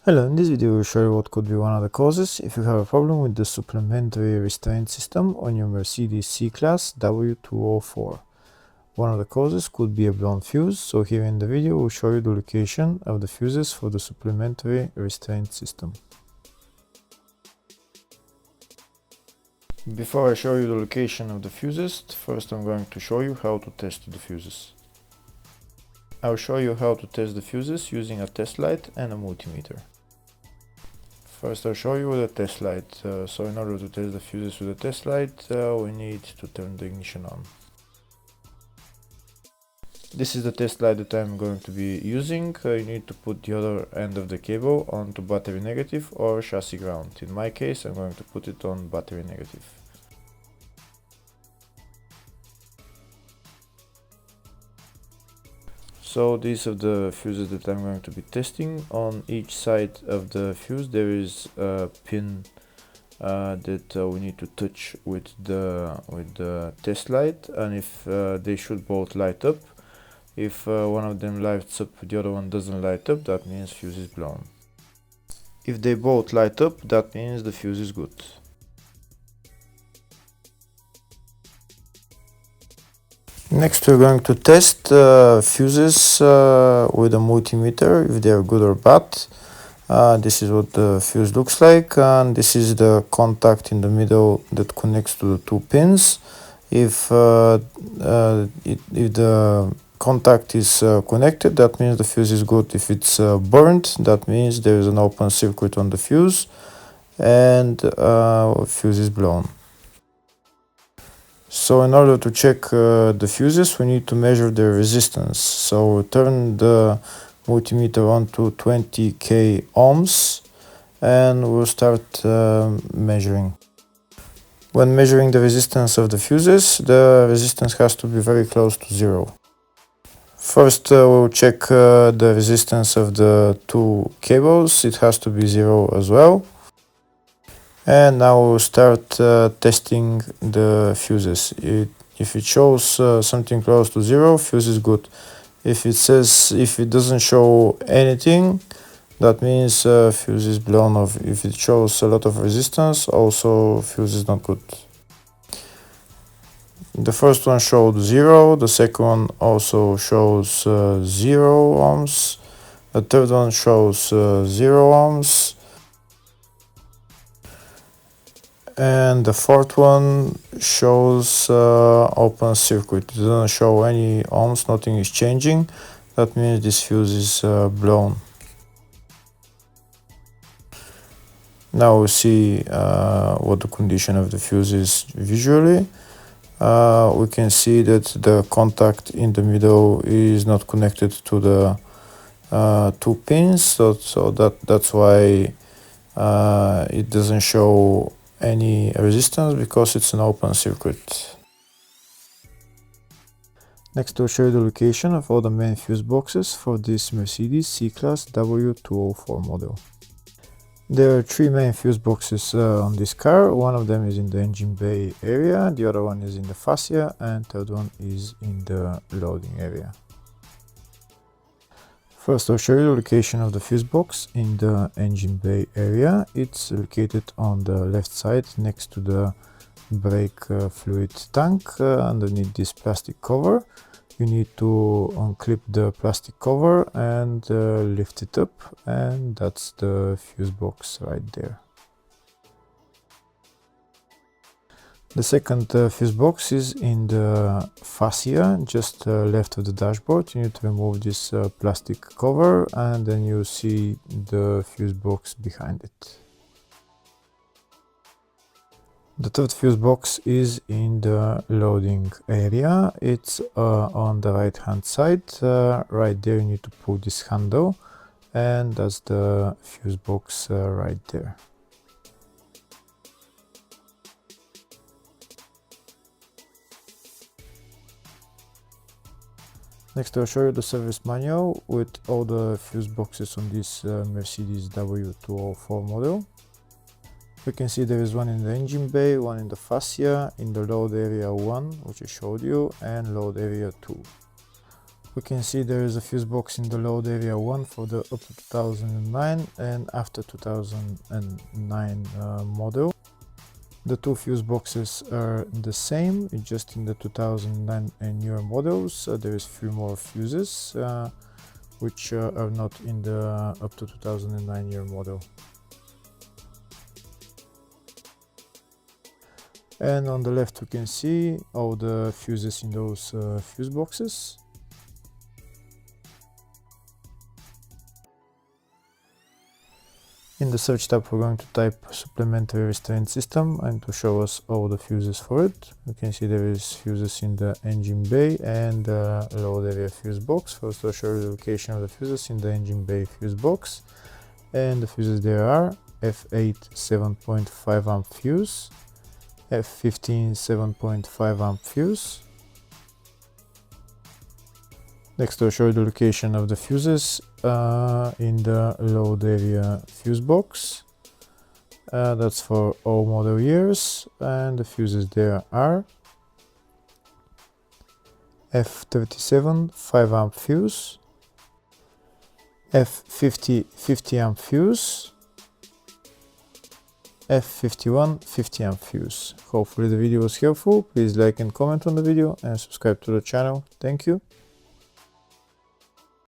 Hello, in this video we'll show you what could be one of the causes if you have a problem with the supplementary restraint system on your Mercedes C-Class W204. One of the causes could be a blown fuse, so here in the video we'll show you the location of the fuses for the supplementary restraint system. Before I show you the location of the fuses, first I'm going to show you how to test the fuses. I'll show you how to test the fuses using a test light and a multimeter. First I'll show you with a test light. So in order to test the fuses with a test light, we need to turn the ignition on. This is the test light that I'm going to be using. You need to put the other end of the cable onto battery negative or chassis ground. In my case I'm going to put it on battery negative. So these are the fuses that I'm going to be testing. On each side of the fuse there is a pin that we need to touch with the test light, and if they should both light up. If one of them lights up, the other one doesn't light up, that means fuse is blown. If they both light up, that means the fuse is good. Next we're going to test fuses with a multimeter, if they are good or bad. This is what the fuse looks like, and this is the contact in the middle that connects to the two pins. If the contact is connected, that means the fuse is good. If it's burnt, that means there is an open circuit on the fuse and fuse is blown. So in order to check the fuses, we need to measure their resistance. So turn the multimeter on to 20k ohms and we'll start measuring. When measuring the resistance of the fuses, the resistance has to be very close to zero. First we'll check the resistance of the two cables. It has to be zero as well. And now we'll start testing the fuses. If it shows something close to zero, fuse is good. If it doesn't show anything, that means fuse is blown off. If it shows a lot of resistance, also fuse is not good. The first one showed 0, the second one also shows 0 ohms, the third one shows 0 ohms, and the fourth one shows open circuit. It doesn't show any ohms, nothing is changing. That means this fuse is blown. Now we'll see what the condition of the fuse is visually. We can see that the contact in the middle is not connected to the two pins, so that's why it doesn't show any resistance, because it's an open circuit. Next we'll show you the location of all the main fuse boxes for this Mercedes C-Class W204 model. There are three main fuse boxes on this car. One of them is in the engine bay area, the other one is in the fascia, and third one is in the loading area. First I'll show you the location of the fuse box in the engine bay area. It's located on the left side next to the brake fluid tank underneath this plastic cover. You need to unclip the plastic cover and lift it up, and that's the fuse box right there. The second fuse box is in the fascia, just left of the dashboard. You need to remove this plastic cover, and then you see the fuse box behind it. The third fuse box is in the loading area. It's on the right hand side. Right there you need to pull this handle, and that's the fuse box right there. Next I'll show you the service manual with all the fuse boxes on this Mercedes W204 model. We can see there is one in the engine bay, one in the fascia, in the load area 1, which I showed you, and load area 2. We can see there is a fuse box in the load area 1 for the up to 2009 and after 2009 model. The two fuse boxes are the same, it's just in the 2009 and newer models there is few more fuses which are not in the up to 2009 year model. And on the left we can see all the fuses in those fuse boxes. In the search tab we're going to type Supplementary Restraint System and to show us all the fuses for it. You can see there is fuses in the engine bay and the load area fuse box. First I'll show you the location of the fuses in the engine bay fuse box. And the fuses there are F8 7.5 amp fuse, F15 7.5 amp fuse. Next I'll show you the location of the fuses in the load area fuse box. That's for all model years, and the fuses there are F37 5 amp fuse, F50 50 amp fuse, F51 50 amp fuse. Hopefully the video was helpful. Please like and comment on the video and subscribe to the channel. Thank you.